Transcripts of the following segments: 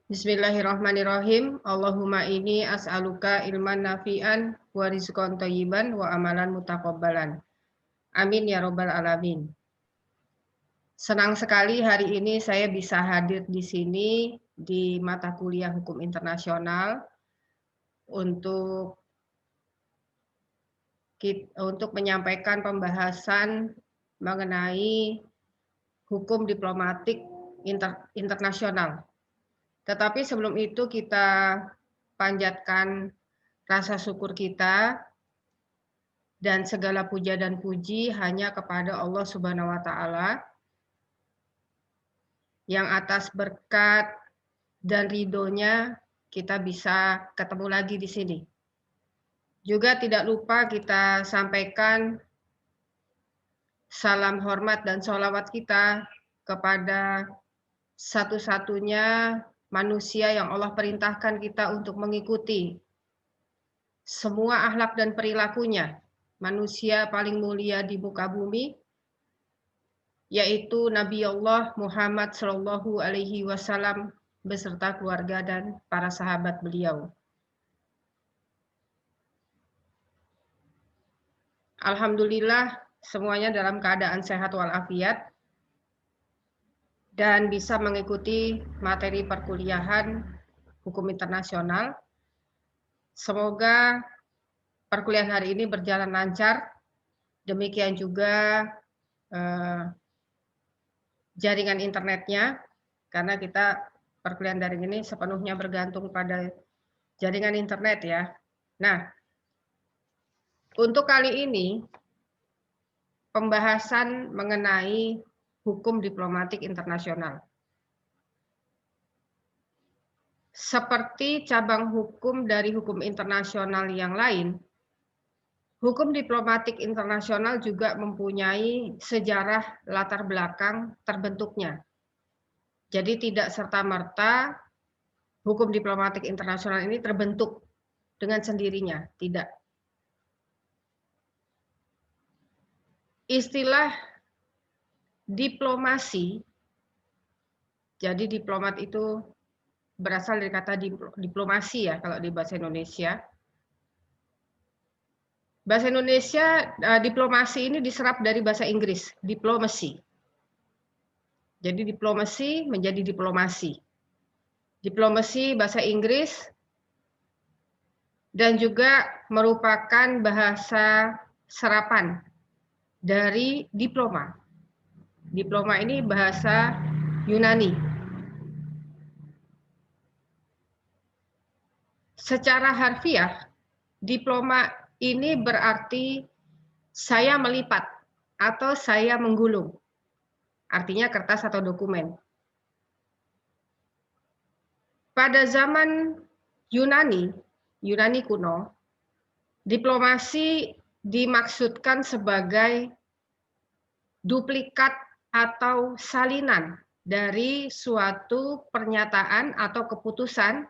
Bismillahirrahmanirrahim. Allahumma inni as'aluka ilman nafi'an wa rizqan thayyiban wa amalan mutaqabbalan. Amin ya rabbal alamin. Senang sekali hari ini saya bisa hadir di sini di mata kuliah Hukum Internasional untuk menyampaikan pembahasan mengenai hukum diplomatik internasional. Tetapi sebelum itu kita panjatkan rasa syukur kita dan segala puja dan puji hanya kepada Allah Subhanahu wa taala yang atas berkat dan ridhonya kita bisa ketemu lagi di sini. Juga tidak lupa kita sampaikan salam hormat dan sholawat kita kepada satu-satunya manusia yang Allah perintahkan kita untuk mengikuti semua akhlak dan perilakunya, manusia paling mulia di muka bumi, yaitu Nabi Allah Muhammad Shallallahu Alaihi Wasallam beserta keluarga dan para sahabat beliau. Alhamdulillah semuanya dalam keadaan sehat walafiat dan bisa mengikuti materi perkuliahan hukum internasional. Semoga perkuliahan hari ini berjalan lancar. Demikian juga jaringan internetnya, karena kita perkuliahan daring ini sepenuhnya bergantung pada jaringan internet ya. Nah, untuk kali ini pembahasan mengenai hukum diplomatik internasional. Seperti cabang hukum dari hukum internasional yang lain, hukum diplomatik internasional juga mempunyai sejarah latar belakang terbentuknya. Jadi tidak serta-merta hukum diplomatik internasional ini terbentuk dengan sendirinya, tidak. Istilah diplomasi, jadi diplomat itu berasal dari kata diplomasi ya kalau di bahasa Indonesia. Bahasa Indonesia diplomasi ini diserap dari bahasa Inggris, diplomacy. Jadi diplomasi menjadi diplomasi. Diplomasi bahasa Inggris dan juga merupakan bahasa serapan dari diploma. Diploma ini bahasa Yunani. Secara harfiah, diploma ini berarti saya melipat atau saya menggulung. Artinya kertas atau dokumen. Pada zaman Yunani kuno, diplomasi dimaksudkan sebagai duplikat atau salinan dari suatu pernyataan atau keputusan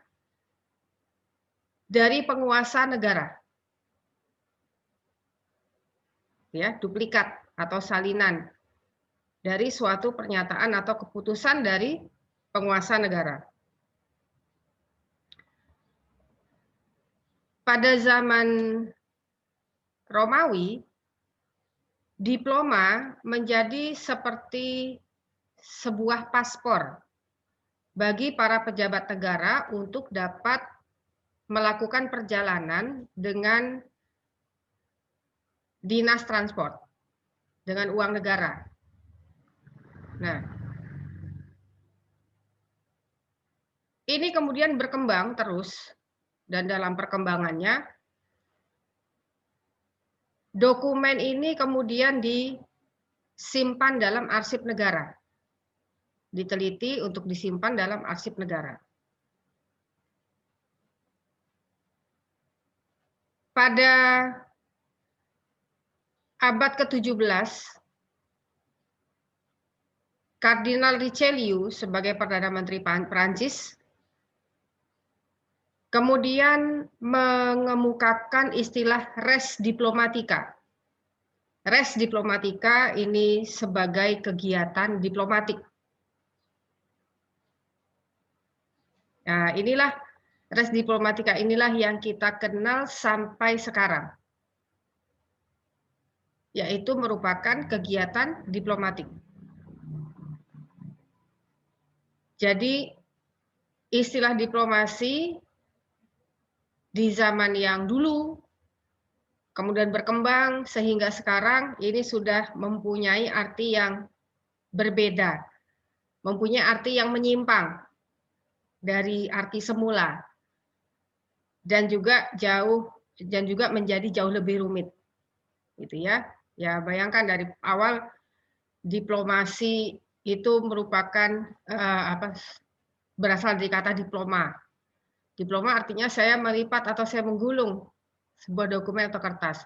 dari penguasa negara. Ya, duplikat atau salinan dari suatu pernyataan atau keputusan dari penguasa negara. Pada zaman Romawi, diploma menjadi seperti sebuah paspor bagi para pejabat negara untuk dapat melakukan perjalanan dengan dinas transport, dengan uang negara. Nah, ini kemudian berkembang terus, dan dalam perkembangannya, dokumen ini kemudian disimpan dalam arsip negara. Diteliti untuk disimpan dalam arsip negara. Pada abad ke-17, Kardinal Richelieu sebagai Perdana Menteri Prancis kemudian mengemukakan istilah res diplomatica. Res diplomatica ini sebagai kegiatan diplomatik. Nah, inilah res diplomatika inilah yang kita kenal sampai sekarang, yaitu merupakan kegiatan diplomatik. Jadi istilah diplomasi di zaman yang dulu, kemudian berkembang sehingga sekarang ini sudah mempunyai arti yang berbeda, mempunyai arti yang menyimpang dari arti semula, dan juga menjadi jauh lebih rumit, gitu ya. Ya bayangkan dari awal diplomasi itu merupakan berasal dari kata diploma. Diploma artinya saya melipat atau saya menggulung sebuah dokumen atau kertas.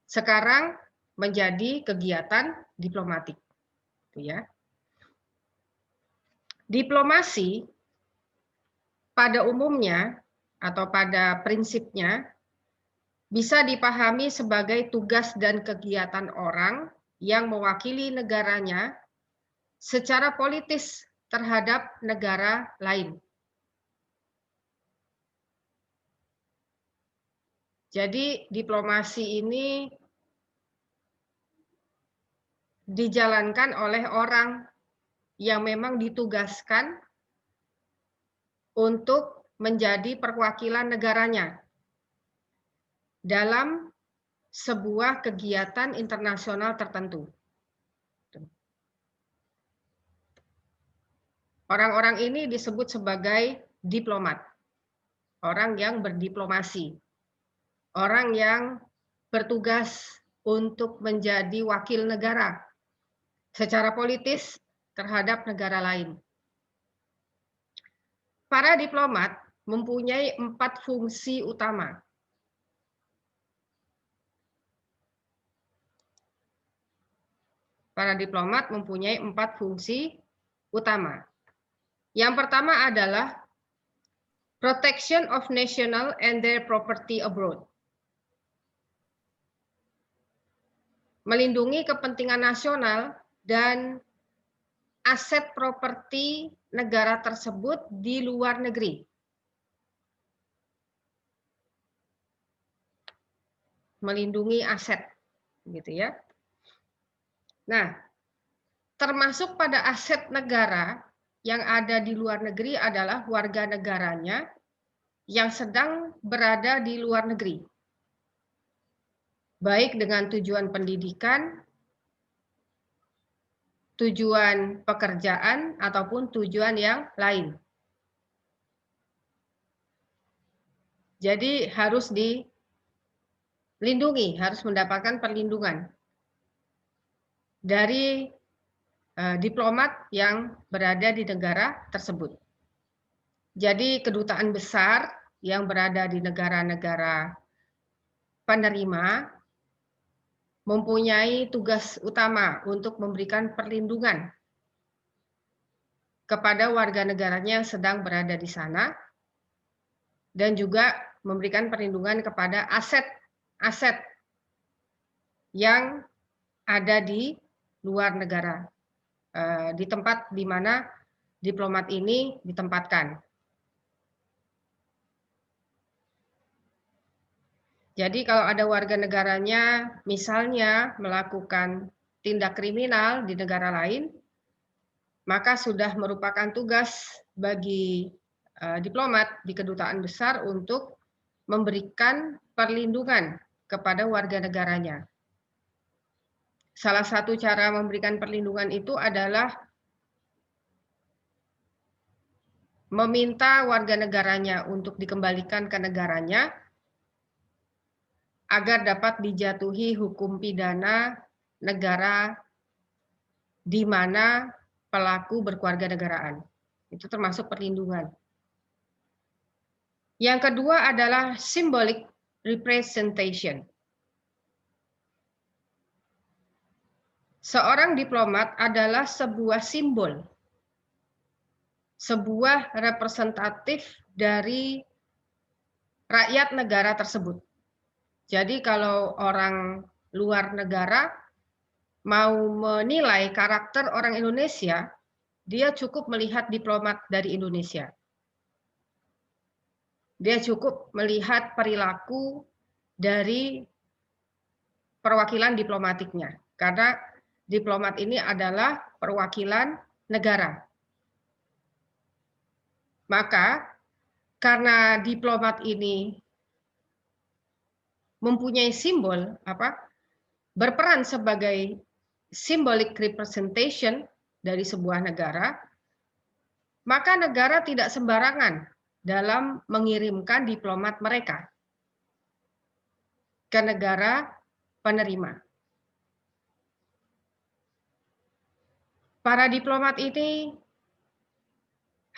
Sekarang menjadi kegiatan diplomatik, gitu ya. Diplomasi pada umumnya atau pada prinsipnya bisa dipahami sebagai tugas dan kegiatan orang yang mewakili negaranya secara politis terhadap negara lain. Jadi diplomasi ini dijalankan oleh orang yang memang ditugaskan untuk menjadi perwakilan negaranya dalam sebuah kegiatan internasional tertentu. Orang-orang ini disebut sebagai diplomat, orang yang berdiplomasi, orang yang bertugas untuk menjadi wakil negara secara politis terhadap negara lain. Para diplomat mempunyai 4 fungsi utama. Para diplomat mempunyai 4 fungsi utama. Yang pertama adalah protection of national and their property abroad. Melindungi kepentingan nasional dan aset properti negara tersebut di luar negeri. Melindungi aset, gitu ya. Nah, termasuk pada aset negara yang ada di luar negeri adalah warga negaranya yang sedang berada di luar negeri, baik dengan tujuan pendidikan, tujuan pekerjaan, ataupun tujuan yang lain. Jadi harus dilindungi, harus mendapatkan perlindungan dari diplomat yang berada di negara tersebut. Jadi kedutaan besar yang berada di negara-negara penerima mempunyai tugas utama untuk memberikan perlindungan kepada warga negaranya yang sedang berada di sana dan juga memberikan perlindungan kepada aset-aset yang ada di luar negara, di tempat di mana diplomat ini ditempatkan. Jadi kalau ada warga negaranya misalnya melakukan tindak kriminal di negara lain, maka sudah merupakan tugas bagi diplomat di kedutaan besar untuk memberikan perlindungan kepada warga negaranya. Salah satu cara memberikan perlindungan itu adalah meminta warga negaranya untuk dikembalikan ke negaranya agar dapat dijatuhi hukum pidana negara di mana pelaku berkewarganegaraan. Itu termasuk perlindungan. Yang kedua adalah symbolic representation. Seorang diplomat adalah sebuah simbol, sebuah representatif dari rakyat negara tersebut. Jadi kalau orang luar negara mau menilai karakter orang Indonesia, dia cukup melihat diplomat dari Indonesia. Dia cukup melihat perilaku dari perwakilan diplomatiknya, karena diplomat ini adalah perwakilan negara. Maka karena diplomat ini mempunyai simbol berperan sebagai symbolic representation dari sebuah negara, maka negara tidak sembarangan dalam mengirimkan diplomat mereka ke negara penerima. Para diplomat ini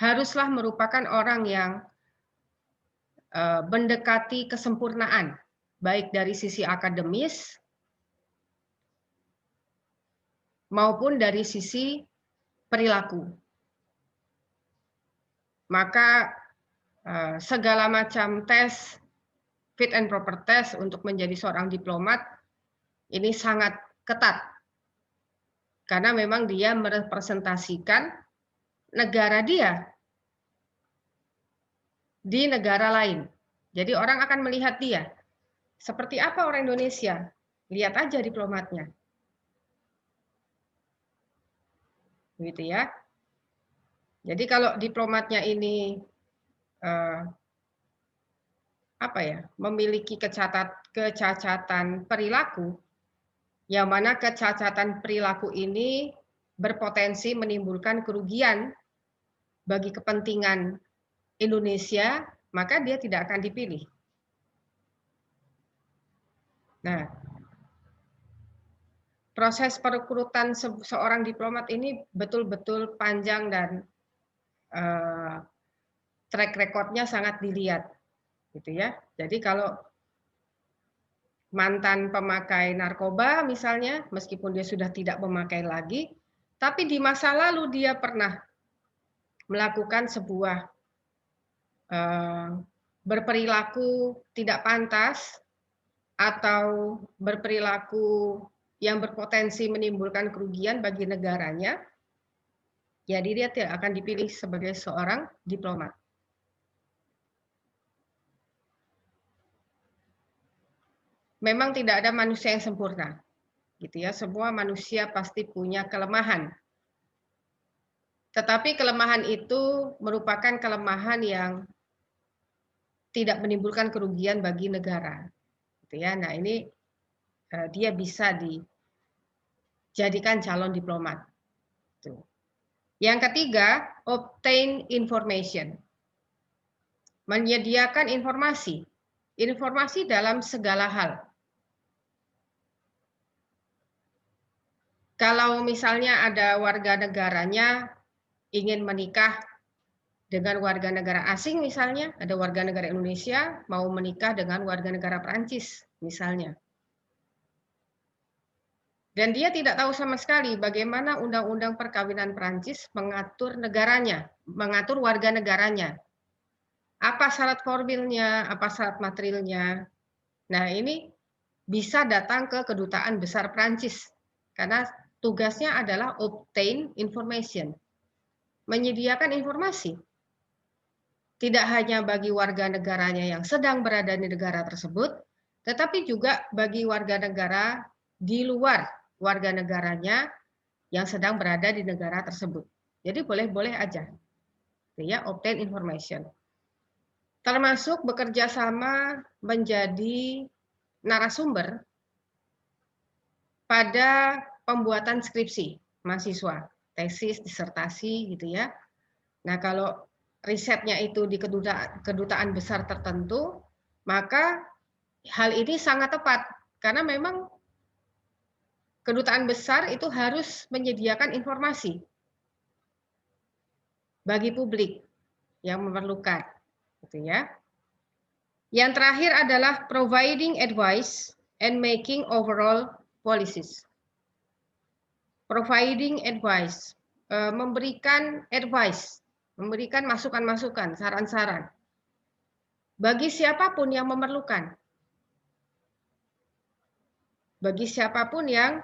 haruslah merupakan orang yang mendekati kesempurnaan, baik dari sisi akademis maupun dari sisi perilaku. Maka segala macam tes, fit and proper test untuk menjadi seorang diplomat ini sangat ketat. Karena memang dia merepresentasikan negara dia di negara lain. Jadi orang akan melihat dia. Seperti apa orang Indonesia? Lihat aja diplomatnya. Begitu ya. Jadi kalau diplomatnya ini memiliki kecacatan perilaku, yang mana kecacatan perilaku ini berpotensi menimbulkan kerugian bagi kepentingan Indonesia, maka dia tidak akan dipilih. Nah, proses perekrutan seorang diplomat ini betul-betul panjang dan track recordnya sangat dilihat, gitu ya. Jadi kalau mantan pemakai narkoba misalnya, meskipun dia sudah tidak memakai lagi, tapi di masa lalu dia pernah melakukan sebuah berperilaku tidak pantas atau berperilaku yang berpotensi menimbulkan kerugian bagi negaranya, jadi dia tidak akan dipilih sebagai seorang diplomat. Memang tidak ada manusia yang sempurna, gitu ya. Semua manusia pasti punya kelemahan. Tetapi kelemahan itu merupakan kelemahan yang tidak menimbulkan kerugian bagi negara, gitu ya. Nah ini dia bisa dijadikan calon diplomat. Tuh. Yang ketiga, obtain information, menyediakan informasi, informasi dalam segala hal. Kalau misalnya ada warga negaranya ingin menikah dengan warga negara asing misalnya, ada warga negara Indonesia mau menikah dengan warga negara Perancis misalnya. Dan dia tidak tahu sama sekali bagaimana undang-undang perkawinan Perancis mengatur negaranya, mengatur warga negaranya. Apa syarat formilnya, apa syarat materialnya. Nah ini bisa datang ke Kedutaan Besar Perancis, karena tugasnya adalah obtain information, menyediakan informasi. Tidak hanya bagi warga negaranya yang sedang berada di negara tersebut, tetapi juga bagi warga negara di luar warga negaranya yang sedang berada di negara tersebut. Jadi boleh-boleh aja, ya, obtain information. Termasuk bekerja sama menjadi narasumber pada pembuatan skripsi mahasiswa, tesis, disertasi gitu ya. Nah, kalau risetnya itu di kedutaan besar tertentu, maka hal ini sangat tepat karena memang kedutaan besar itu harus menyediakan informasi bagi publik yang memerlukan, gitu ya. Yang terakhir adalah providing advice and making overall policies. Providing advice, memberikan advice, memberikan masukan-masukan, saran-saran bagi siapapun yang memerlukan, bagi siapapun yang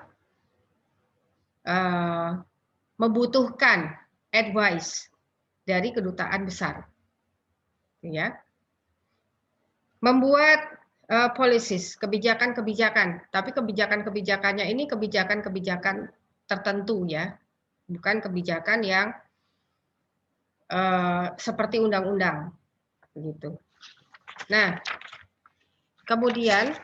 membutuhkan advice dari kedutaan besar, ya. membuat policies, kebijakan-kebijakan, tapi kebijakan-kebijakannya ini kebijakan-kebijakan tertentu ya, bukan kebijakan yang seperti undang-undang, begitu. Nah, kemudian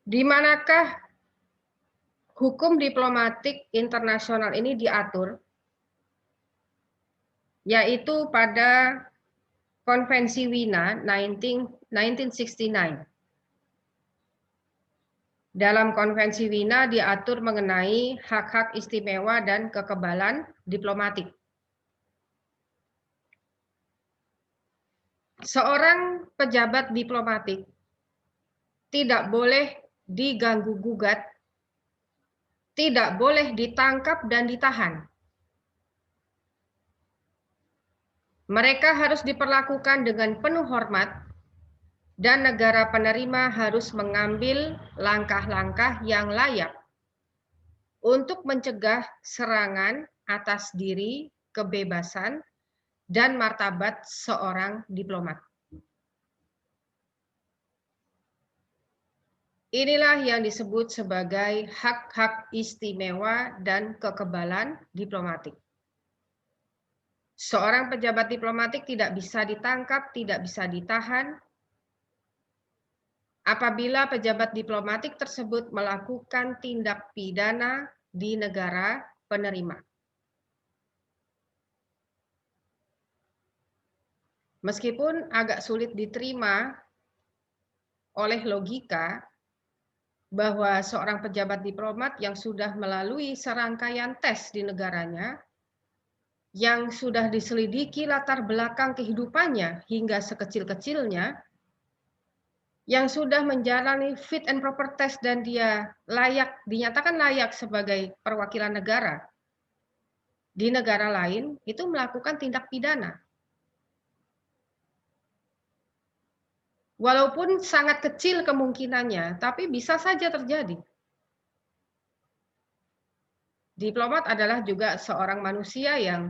di manakah hukum diplomatik internasional ini diatur? Yaitu pada Konvensi Wina 1969. Dalam Konvensi Wina diatur mengenai hak-hak istimewa dan kekebalan diplomatik. Seorang pejabat diplomatik tidak boleh diganggu-gugat, tidak boleh ditangkap dan ditahan. Mereka harus diperlakukan dengan penuh hormat dan negara penerima harus mengambil langkah-langkah yang layak untuk mencegah serangan atas diri, kebebasan, dan martabat seorang diplomat. Inilah yang disebut sebagai hak-hak istimewa dan kekebalan diplomatik. Seorang pejabat diplomatik tidak bisa ditangkap, tidak bisa ditahan, apabila pejabat diplomatik tersebut melakukan tindak pidana di negara penerima. Meskipun agak sulit diterima oleh logika bahwa seorang pejabat diplomat yang sudah melalui serangkaian tes di negaranya, yang sudah diselidiki latar belakang kehidupannya hingga sekecil-kecilnya, yang sudah menjalani fit and proper test dan dia dinyatakan layak sebagai perwakilan negara di negara lain, itu melakukan tindak pidana. Walaupun sangat kecil kemungkinannya, tapi bisa saja terjadi. Diplomat adalah juga seorang manusia yang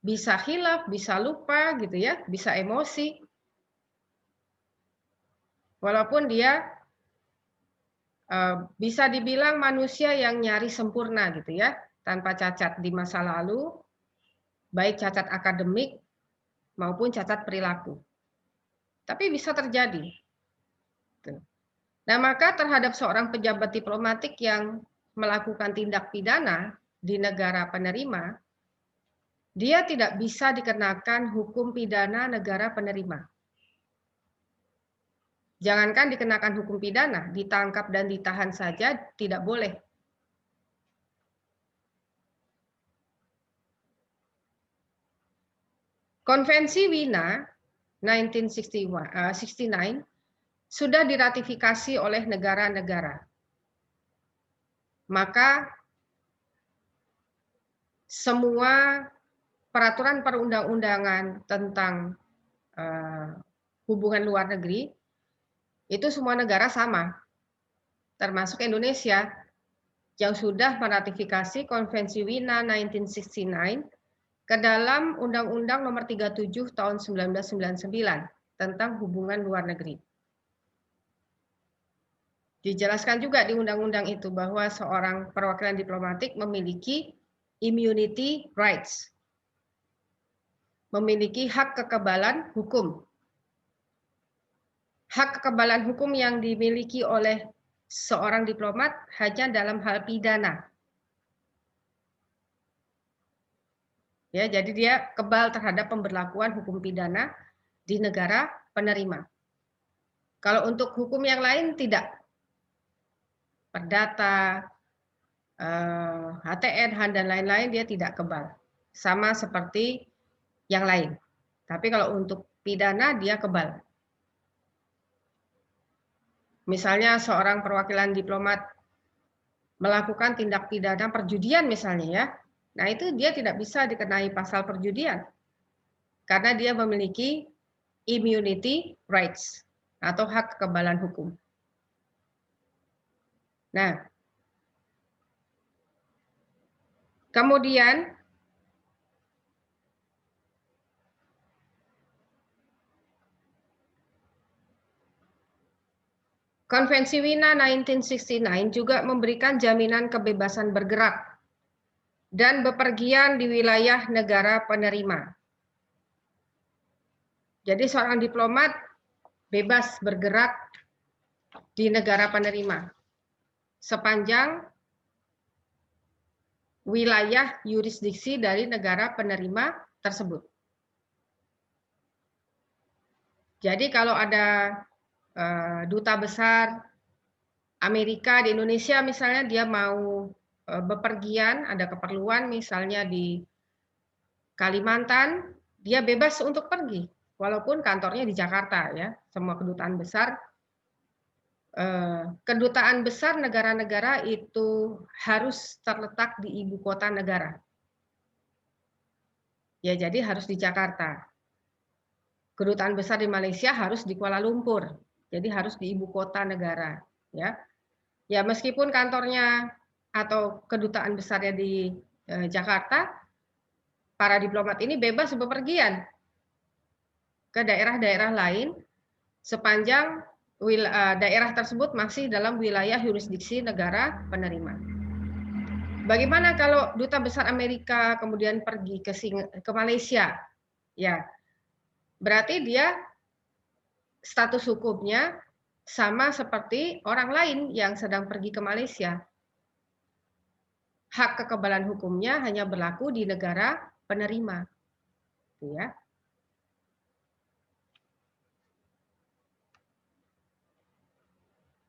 bisa hilaf, bisa lupa gitu ya, bisa emosi. Walaupun dia bisa dibilang manusia yang nyaris sempurna gitu ya, tanpa cacat di masa lalu, baik cacat akademik maupun cacat perilaku. Tapi bisa terjadi. Nah, maka terhadap seorang pejabat diplomatik yang melakukan tindak pidana di negara penerima, dia tidak bisa dikenakan hukum pidana negara penerima. Jangankan dikenakan hukum pidana, ditangkap dan ditahan saja tidak boleh. Konvensi Wina 1969 sudah diratifikasi oleh negara-negara. Maka semua peraturan perundang-undangan tentang hubungan luar negeri itu semua negara sama, termasuk Indonesia yang sudah meratifikasi Konvensi Wina 1969 ke dalam Undang-Undang Nomor 37 Tahun 1999 tentang hubungan luar negeri. Dijelaskan juga di undang-undang itu bahwa seorang perwakilan diplomatik memiliki immunity rights, memiliki hak kekebalan hukum. Hak kekebalan hukum yang dimiliki oleh seorang diplomat hanya dalam hal pidana. Ya, jadi dia kebal terhadap pemberlakuan hukum pidana di negara penerima. Kalau untuk hukum yang lain tidak. Perdata, HTN, HAN, dan lain-lain dia tidak kebal. Sama seperti yang lain. Tapi kalau untuk pidana dia kebal. Misalnya seorang perwakilan diplomat melakukan tindak pidana perjudian misalnya ya. Nah itu dia tidak bisa dikenai pasal perjudian. Karena dia memiliki immunity rights atau hak kekebalan hukum. Nah, kemudian Konvensi Wina 1969 juga memberikan jaminan kebebasan bergerak dan bepergian di wilayah negara penerima. Jadi seorang diplomat bebas bergerak di negara penerima sepanjang wilayah yurisdiksi dari negara penerima tersebut. Jadi kalau ada duta besar Amerika di Indonesia misalnya, dia mau bepergian, ada keperluan misalnya di Kalimantan, dia bebas untuk pergi, walaupun kantornya di Jakarta ya. Semua kedutaan besar negara-negara itu harus terletak di ibu kota negara. Ya, jadi harus di Jakarta. Kedutaan besar di Malaysia harus di Kuala Lumpur. Jadi harus di ibu kota negara, ya. Ya, meskipun kantornya atau kedutaan besarnya di Jakarta, para diplomat ini bebas bepergian ke daerah-daerah lain sepanjang daerah tersebut masih dalam wilayah yurisdiksi negara penerima. Bagaimana kalau duta besar Amerika kemudian pergi ke Malaysia? Ya, berarti dia status hukumnya sama seperti orang lain yang sedang pergi ke Malaysia. Hak kekebalan hukumnya hanya berlaku di negara penerima. Ya.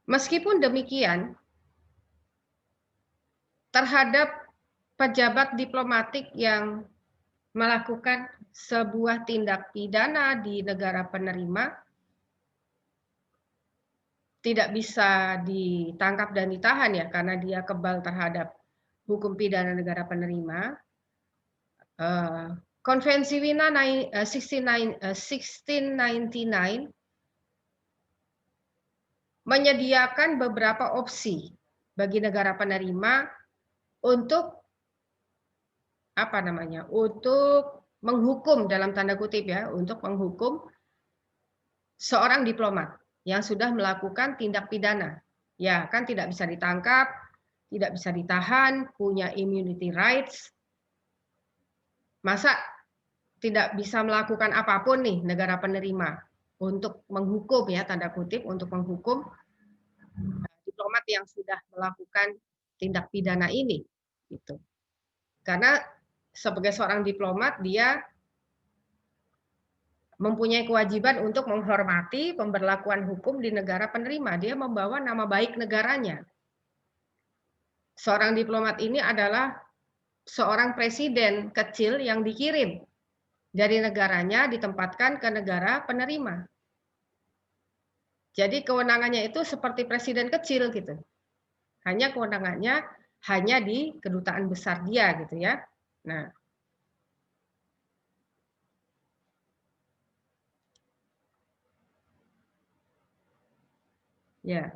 Meskipun demikian, terhadap pejabat diplomatik yang melakukan sebuah tindak pidana di negara penerima, tidak bisa ditangkap dan ditahan ya, karena dia kebal terhadap hukum pidana negara penerima. Konvensi Wina 1699 menyediakan beberapa opsi bagi negara penerima untuk untuk menghukum dalam tanda kutip ya, untuk menghukum seorang diplomat yang sudah melakukan tindak pidana. Ya, kan tidak bisa ditangkap, tidak bisa ditahan, punya immunity rights. Masa tidak bisa melakukan apapun nih negara penerima untuk menghukum ya, tanda kutip, untuk menghukum diplomat yang sudah melakukan tindak pidana ini gitu. Karena sebagai seorang diplomat dia mempunyai kewajiban untuk menghormati pemberlakuan hukum di negara penerima. Dia membawa nama baik negaranya. Seorang diplomat ini adalah seorang presiden kecil yang dikirim dari negaranya ditempatkan ke negara penerima. Jadi kewenangannya itu seperti presiden kecil gitu. Hanya kewenangannya hanya di kedutaan besar dia gitu ya. Nah, ya,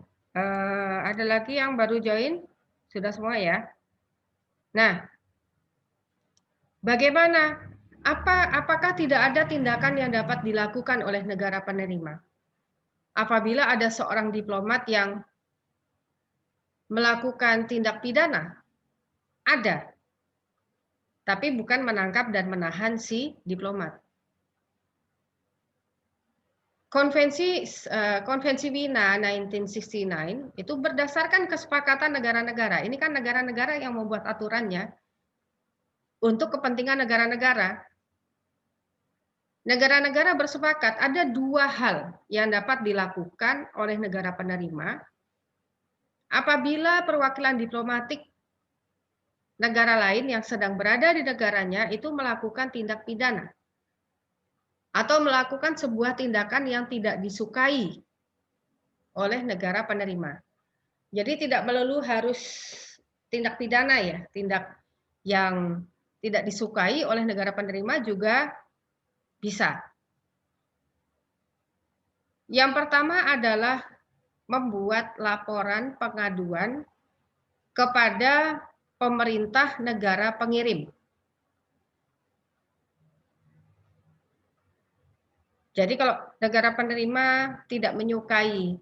ada lagi yang baru join? Sudah semua ya? Nah, bagaimana? Apakah tidak ada tindakan yang dapat dilakukan oleh negara penerima apabila ada seorang diplomat yang melakukan tindak pidana? Ada, tapi bukan menangkap dan menahan si diplomat. Konvensi Wina 1969 itu berdasarkan kesepakatan negara-negara. Ini kan negara-negara yang membuat aturannya untuk kepentingan negara-negara. Negara-negara bersepakat ada dua hal yang dapat dilakukan oleh negara penerima apabila perwakilan diplomatik negara lain yang sedang berada di negaranya itu melakukan tindak pidana atau melakukan sebuah tindakan yang tidak disukai oleh negara penerima. Jadi tidak melulu harus tindak pidana ya, tindak yang tidak disukai oleh negara penerima juga bisa. Yang pertama adalah membuat laporan pengaduan kepada pemerintah negara pengirim. Jadi kalau negara penerima tidak menyukai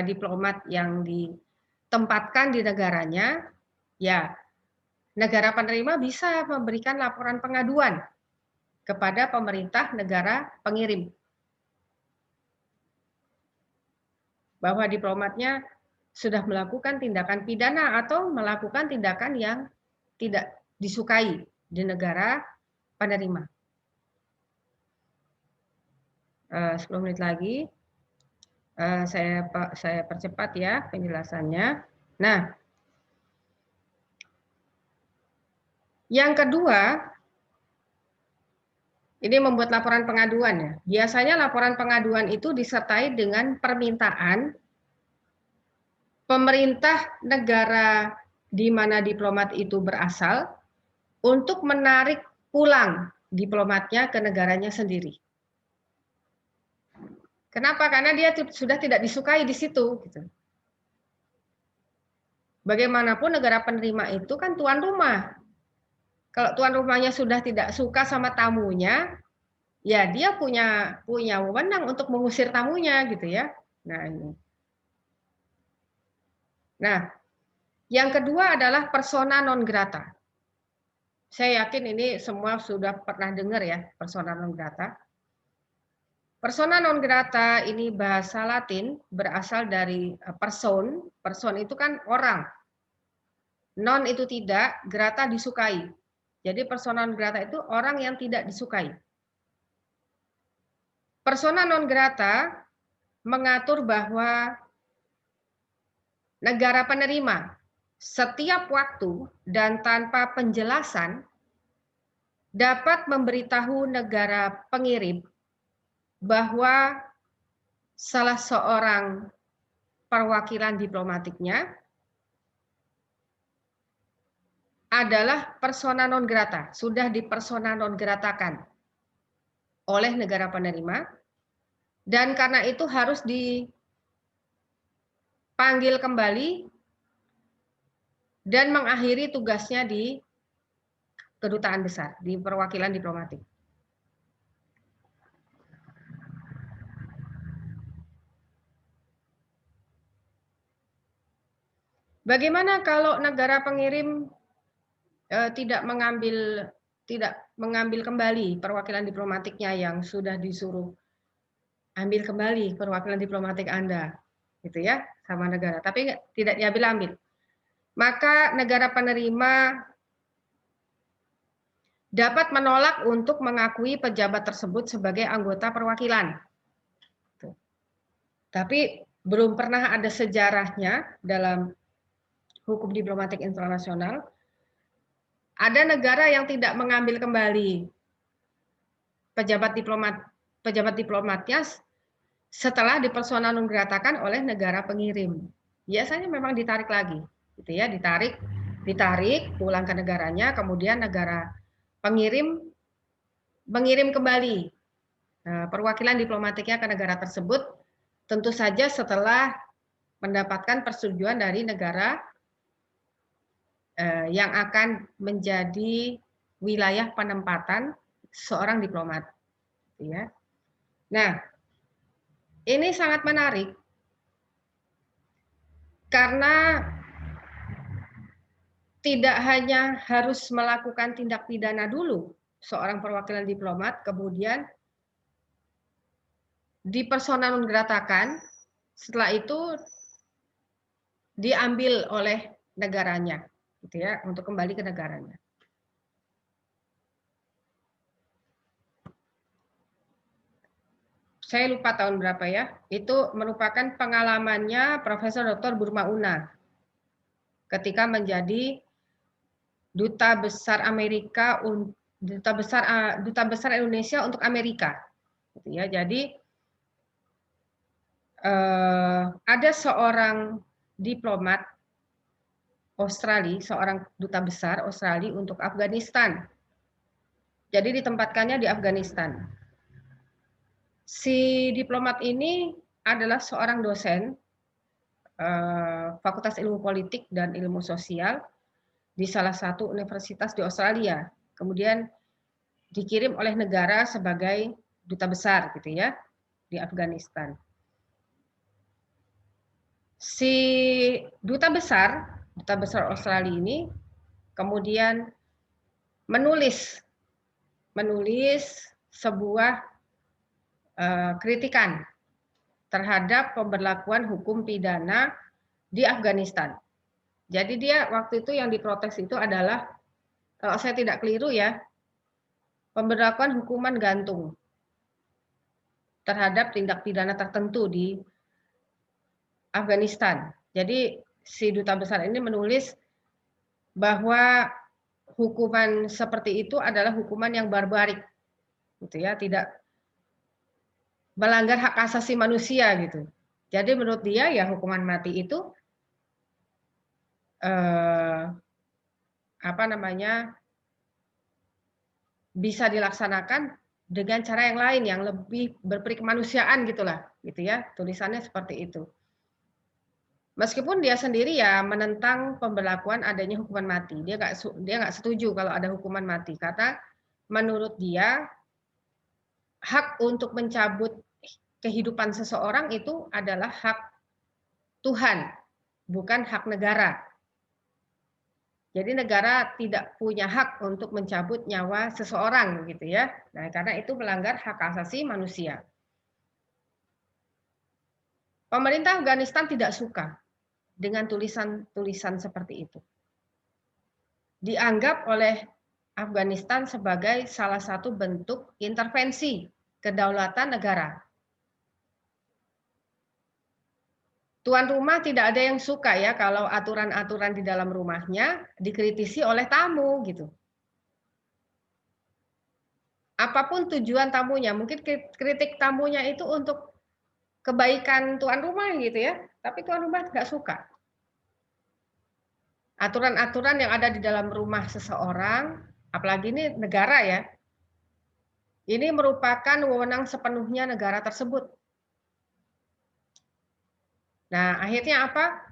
diplomat yang ditempatkan di negaranya, ya negara penerima bisa memberikan laporan pengaduan kepada pemerintah negara pengirim bahwa diplomatnya sudah melakukan tindakan pidana atau melakukan tindakan yang tidak disukai di negara penerima. 10 menit lagi, saya percepat ya penjelasannya. Nah, yang kedua, ini membuat laporan pengaduan ya. Biasanya laporan pengaduan itu disertai dengan permintaan pemerintah negara di mana diplomat itu berasal untuk menarik pulang diplomatnya ke negaranya sendiri. Kenapa? Karena dia sudah tidak disukai di situ. Gitu. Bagaimanapun negara penerima itu kan tuan rumah. Kalau tuan rumahnya sudah tidak suka sama tamunya, ya dia punya wewenang untuk mengusir tamunya, gitu ya. Nah ini. Nah, yang kedua adalah persona non grata. Saya yakin ini semua sudah pernah dengar ya persona non grata. Persona non grata ini bahasa Latin berasal dari person. Person itu kan orang. Non itu tidak, grata disukai. Jadi persona non grata itu orang yang tidak disukai. Persona non grata mengatur bahwa negara penerima setiap waktu dan tanpa penjelasan dapat memberitahu negara pengirim bahwa salah seorang perwakilan diplomatiknya adalah persona non grata, sudah dipersona non gratakan oleh negara penerima, dan karena itu harus dipanggil kembali dan mengakhiri tugasnya di kedutaan besar, di perwakilan diplomatik. Bagaimana kalau negara pengirim tidak mengambil kembali perwakilan diplomatiknya yang sudah disuruh ambil kembali perwakilan diplomatik Anda, gitu ya, sama negara, tapi tidak diambil. Maka negara penerima dapat menolak untuk mengakui pejabat tersebut sebagai anggota perwakilan. Tapi belum pernah ada sejarahnya dalam hukum diplomatik internasional, ada negara yang tidak mengambil kembali pejabat diplomatnya setelah dipersona non gratakan oleh negara pengirim. Biasanya memang ditarik lagi, gitu ya, ditarik pulang ke negaranya, kemudian negara pengirim mengirim kembali perwakilan diplomatiknya ke negara tersebut, tentu saja setelah mendapatkan persetujuan dari negara yang akan menjadi wilayah penempatan seorang diplomat. Ya. Nah, ini sangat menarik karena tidak hanya harus melakukan tindak pidana dulu seorang perwakilan diplomat, kemudian dipersona non gratakan, setelah itu diambil oleh negaranya, gitu ya, untuk kembali ke negaranya. Saya lupa tahun berapa ya, itu merupakan pengalamannya Profesor Dr. Burma Una ketika menjadi duta besar Amerika, duta besar Indonesia untuk Amerika, gitu ya. Jadi ada seorang diplomat Australia, seorang duta besar Australia untuk Afghanistan. Jadi ditempatkannya di Afghanistan. Si diplomat ini adalah seorang dosen Fakultas Ilmu Politik dan Ilmu Sosial di salah satu universitas di Australia. Kemudian dikirim oleh negara sebagai duta besar gitu ya di Afghanistan. Si duta besar Australia ini kemudian menulis sebuah kritikan terhadap pemberlakuan hukum pidana di Afghanistan. Jadi dia waktu itu yang diprotes itu adalah, kalau saya tidak keliru ya, pemberlakuan hukuman gantung terhadap tindak pidana tertentu di Afghanistan. Jadi si duta besar ini menulis bahwa hukuman seperti itu adalah hukuman yang barbarik, gitu ya, tidak melanggar hak asasi manusia gitu. Jadi menurut dia ya hukuman mati itu bisa dilaksanakan dengan cara yang lain yang lebih berperi kemanusiaan gitulah, gitu ya. Tulisannya seperti itu. Meskipun dia sendiri ya menentang pemberlakuan adanya hukuman mati, dia nggak setuju kalau ada hukuman mati karena menurut dia hak untuk mencabut kehidupan seseorang itu adalah hak Tuhan, bukan hak negara. Jadi negara tidak punya hak untuk mencabut nyawa seseorang gitu ya. Nah, karena itu melanggar hak asasi manusia. Pemerintah Afghanistan tidak suka dengan tulisan-tulisan seperti itu. Dianggap oleh Afghanistan sebagai salah satu bentuk intervensi kedaulatan negara. Tuan rumah tidak ada yang suka ya kalau aturan-aturan di dalam rumahnya dikritisi oleh tamu gitu. Apapun tujuan tamunya, mungkin kritik tamunya itu untuk kebaikan tuan rumah gitu ya, tapi tuan rumah nggak suka. Aturan-aturan yang ada di dalam rumah seseorang, apalagi ini negara ya, ini merupakan wewenang sepenuhnya negara tersebut. Nah, akhirnya apa?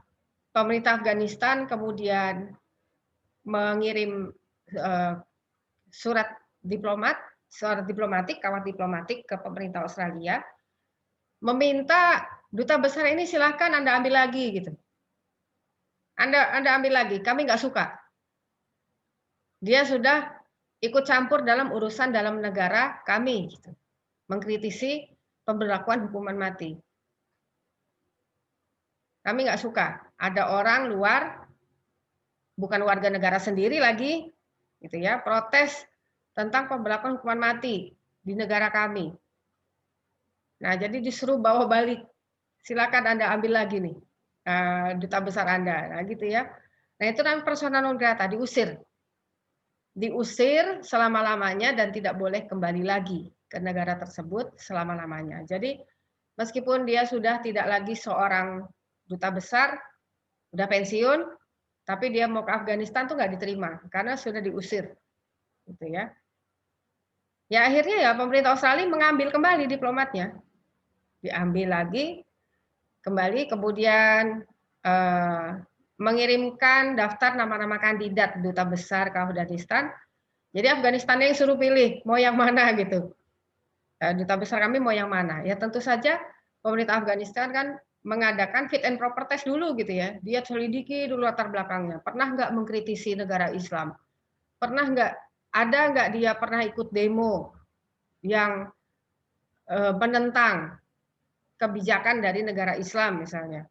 Pemerintah Afghanistan kemudian mengirim surat diplomatik, kawat diplomatik ke pemerintah Australia, meminta duta besar ini silahkan Anda ambil lagi gitu. Anda ambil lagi, kami nggak suka. Dia sudah ikut campur dalam urusan dalam negara kami, gitu. Mengkritisi pemberlakuan hukuman mati. Kami nggak suka. Ada orang luar, bukan warga negara sendiri lagi, gitu ya, protes tentang pemberlakuan hukuman mati di negara kami. Nah, jadi disuruh bawa balik. Silakan Anda ambil lagi nih duta besar Anda. Nah, gitu ya. Nah, itu kan persona non grata, diusir. Diusir selama-lamanya dan tidak boleh kembali lagi ke negara tersebut selama-lamanya. Jadi, meskipun dia sudah tidak lagi seorang duta besar, udah pensiun, tapi dia mau ke Afghanistan tuh nggak diterima karena sudah diusir. Gitu ya. Ya akhirnya ya pemerintah Australia mengambil kembali diplomatnya. Diambil lagi kembali, kemudian mengirimkan daftar nama-nama kandidat duta besar ke Afghanistan. Jadi Afghanistan yang suruh pilih mau yang mana gitu. Duta besar kami mau yang mana? Ya tentu saja pemerintah Afghanistan kan mengadakan fit and proper test dulu gitu ya. Dia selidiki dulu latar belakangnya. Pernah nggak mengkritisi negara Islam? Pernah nggak, ada nggak dia pernah ikut demo yang menentang kebijakan dari negara Islam misalnya.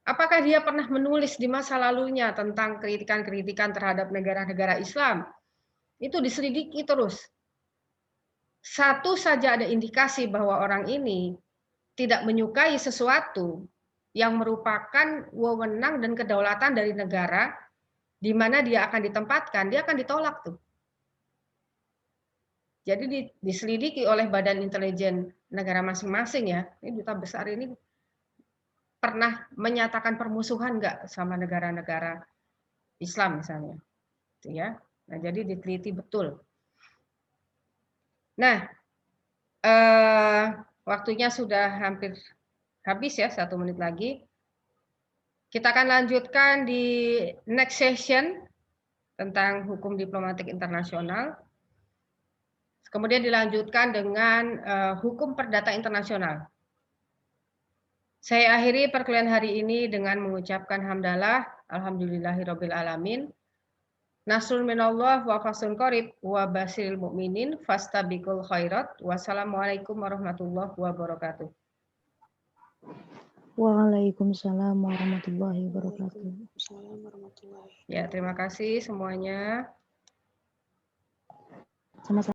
Apakah dia pernah menulis di masa lalunya tentang kritikan-kritikan terhadap negara-negara Islam? Itu diselidiki terus. Satu saja ada indikasi bahwa orang ini tidak menyukai sesuatu yang merupakan wewenang dan kedaulatan dari negara di mana dia akan ditempatkan, dia akan ditolak tuh. Jadi diselidiki oleh badan intelijen negara masing-masing ya. Ini duta besar ini pernah menyatakan permusuhan nggak sama negara-negara Islam misalnya, gitu ya. Nah, jadi diteliti betul. Nah, waktunya sudah hampir habis ya, 1 menit lagi. Kita akan lanjutkan di next session tentang hukum diplomatik internasional. Kemudian dilanjutkan dengan hukum perdata internasional. Saya akhiri perkuliahan hari ini dengan mengucapkan hamdalah, alhamdulillahirabbil alamin. Nasrun minallah wa fathun qarib wa basyiril mu'minin fastabiqul khairat. Wassalamualaikum warahmatullahi wabarakatuh. Waalaikumsalam warahmatullahi wabarakatuh. Ya, terima kasih semuanya. Sama-sama.